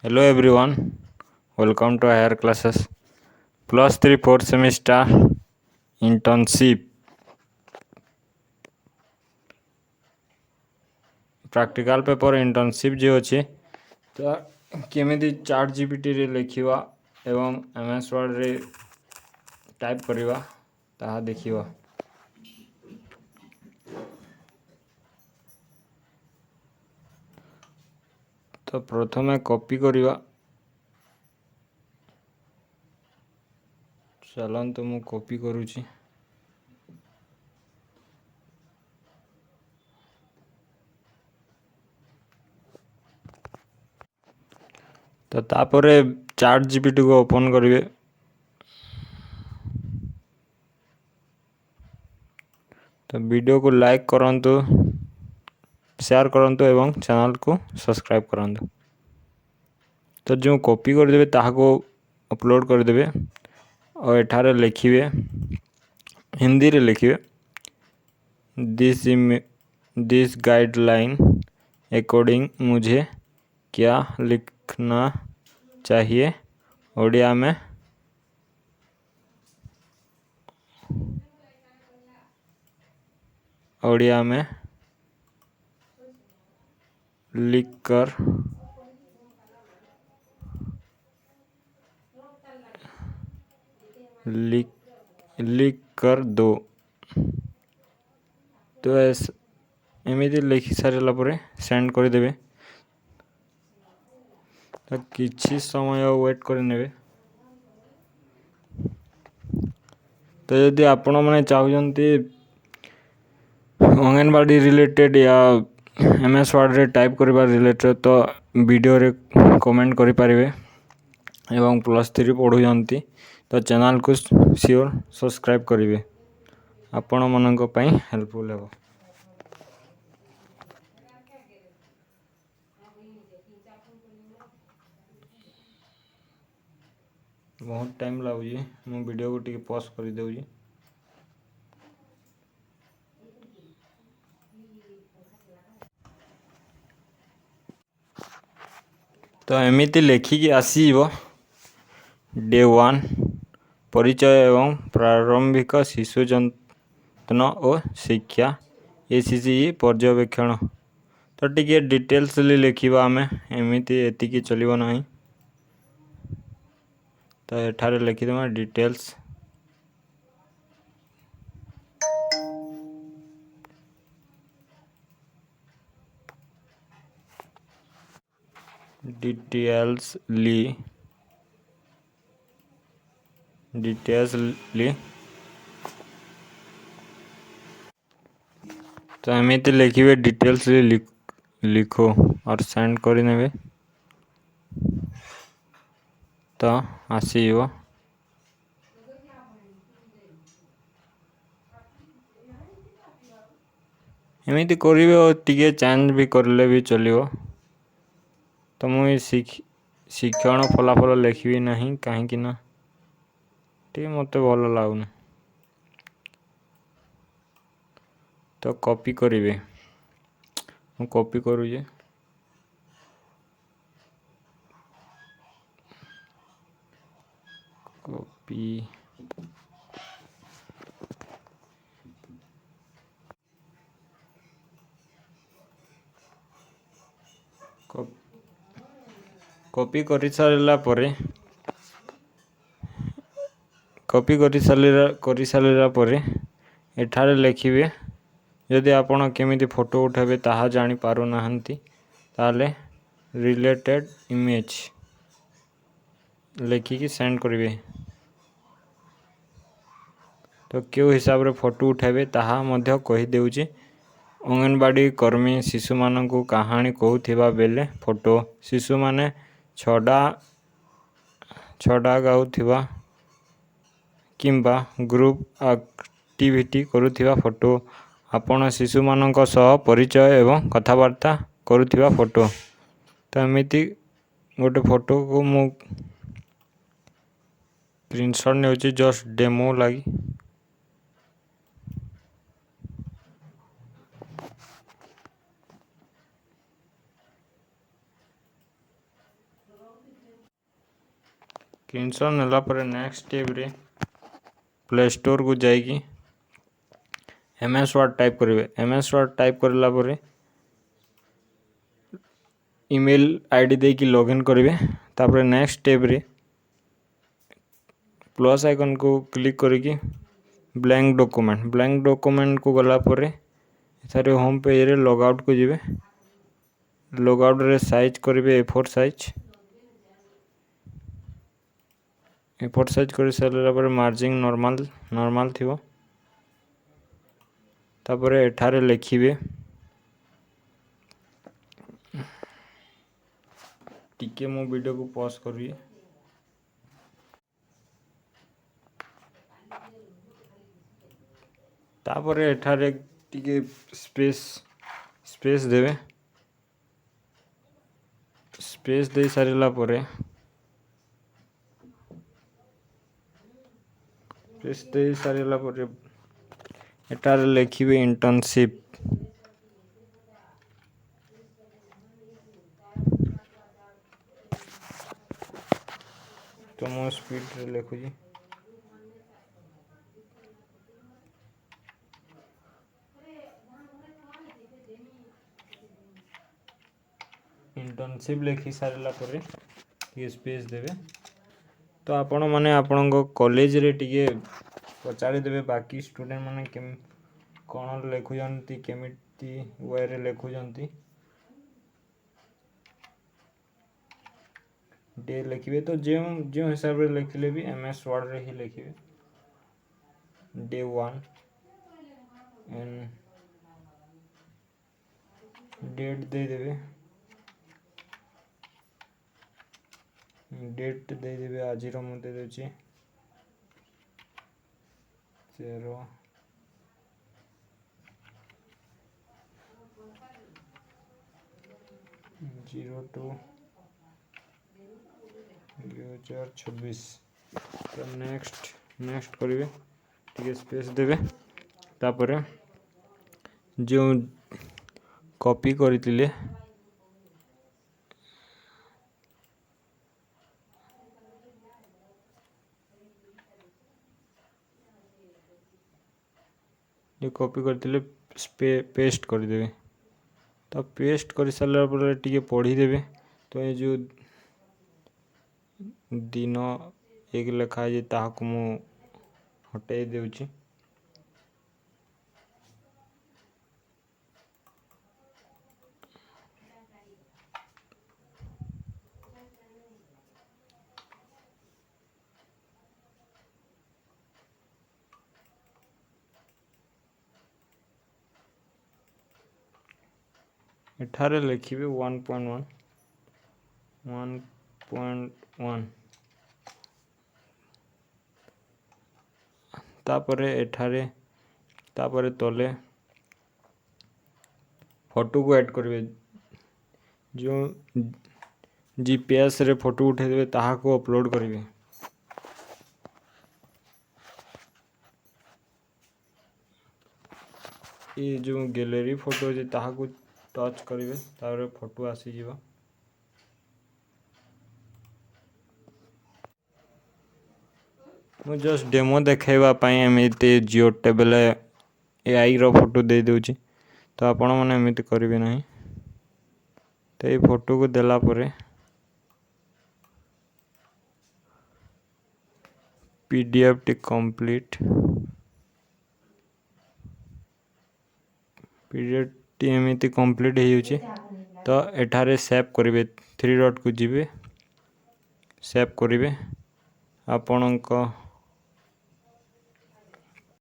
Hello everyone, welcome to higher classes. Plus 3 4th semester internship practical paper internship जो अच्छे तो केमिति chart GPT रे लिखिवा एवं एमएस वर्ड रे टाइप करिवा ताहा देखिवा। तो प्रथमे कॉपी करिवा। चलंतु मु कॉपी करूची। तो तापरे चार्ट जीपीटी को ओपन करिवे। तो वीडियो को लाइक करंतु, शेयर करंतु एवं चैनल को सब्सक्राइब करंतु। तो जो कॉपी कर देबे ताहा को अपलोड कर देबे और एठारे लिखिवे हिंदी रे लिखिवे दिस गाइडलाइन अकॉर्डिंग मुझे क्या लिखना चाहिए ओडिया में लिखकर लिख कर दो। तो एमती लिखि सारा पर सेंड कर देबे। तो किछि समय वेट कर नेबे। तो यदि आपण माने चाहउजंती अंगनवाड़ी रिलेटेड या एमएस वर्ड रे टाइप करबा रिलेटेड तो वीडियो रे कमेंट करि पारिबे एवं +3 पढुजंती तो चैनल को श्योर सब्सक्राइब करिवे आपण मनक पई हेल्पफुल हेबो। बहुत टाइम लागुजी मु वीडियो को टिके पॉज कर देउजी। तो एमिति लेखिकी आसीबो डे 1 परिचय एवं प्रारंभिक शिशु जत्न और शिक्षा एसीसी पर्यवेक्षण। तो टिके डिटेल्स लिखिबा आमे एमिति एतिकी चलिबो नाही। तो एठारे लिखि देमा डिटेल्स डिटेल्सली तो एमिति लिखिबे डिटेल्सली लिखो और सेंड करि नेबे। तो आसीबो एमिति करिवे और टिके चेंज भी करले भी चलिबो। तो मुई शिक्षण फलाफल लिखिबी नहीं कहीं ना टिके मते भल लागुनी। तो कॉपी करिवे मु कॉपी करूजे। कॉपी कॉपी करि सारिला परे एठारे लिखिबे यदि आपण केमिति फोटो उठाबे ताहा जानि पारु नाहंती ताले रिलेटेड इमेज लिखिकी सेंड करिवे। तो क्यों हिसाब रे फोटो उठाबे ताहा मध्य कहि देउची। अंगनवाड़ी कर्मी शिशु मानकु कहानी कहूथिबा बेले फोटो शिशु माने छड़ा गाउथिबा किंबा ग्रुप एक्टिविटी करुथिबा फोटो आपण शिशु मानक सह परिचय एवं कथावार्ता करुथिबा फोटो। तो एमिति गोटे फोटो को मु प्रिंटशॉट नेउची जस्ट डेमो लागि। स्क्रीनशॉट नेला पर नेक्स्ट स्टेप रे प्ले स्टोर को जाइए MS Word टाइप करेंगे। MS Word टाइप करला पर ईमेल आईडी दे कि लॉगिन करेंगे। तापर नेक्स्ट स्टेप रे प्लस आइकन को क्लिक करके ब्लैंक डॉक्यूमेंट को गला पर सारे होम पेज रे लॉग आउट को जिवे। लॉग आउट रे साइज करेंगे A4 साइज। A4 साइज कर सारा पर मार्जिन नॉर्मल थिबो। तापर एठारे लिखिबे टिके मो वीडियो को पॉज करिए। तापर एठारे टिके स्पेस देवे। स्पेस दे सारिला पर एटारे लिखिबे इंटर्नशिप। तो मो स्पीड रे लिखुजी इंटर्नशिप लिखि सारिला पर ये स्पेस देवे। तो आपण माने आपण कॉलेज रे टिके पचारि देवे बाकी स्टूडेंट माने कौन लिखुचंती केमिति वे रे लिखुचंती डे लिखिबे। तो जो हिसाब रे लिखले भी MS Word रे ही लिखिबे Day 1 एंड डेट दे देवे। डेट दे देवे आज रो मु दे देछि 0/2/2026। तो नेक्स्ट करिवे टिके स्पेस देवे। तापर जो कॉपी करथिले जो कॉपी करथिले पेस्ट कर देवे। तो पेस्ट कर सारा पर टिके पढ़ी देवे। तो ये जो दिन एक लेखा है ताकू मु हटाई देउची। एठारे लिखिबे 1.1 तापर एठारे तापर तले फोटो को ऐड करेंगे। जो GPS रे फोटो उठे देवे ताहा को अपलोड करेंगे। ये जो गैलरी फोटो है ताहा को टच करेंगे तारे फोटो आसी जीवा। मु जस्ट डेमो देखाइबा पई एमिति जियो टेबल AI रो फोटो दे देउची। तो आपण माने एमिति करिवे नाही। तो ये फोटो को देला परे PDF टी कंप्लीट PDF टी एमिति कंप्लीट हे युची। तो एठारे सेव करिवे 3 डॉट को जिवे सेव करिवे। आपणक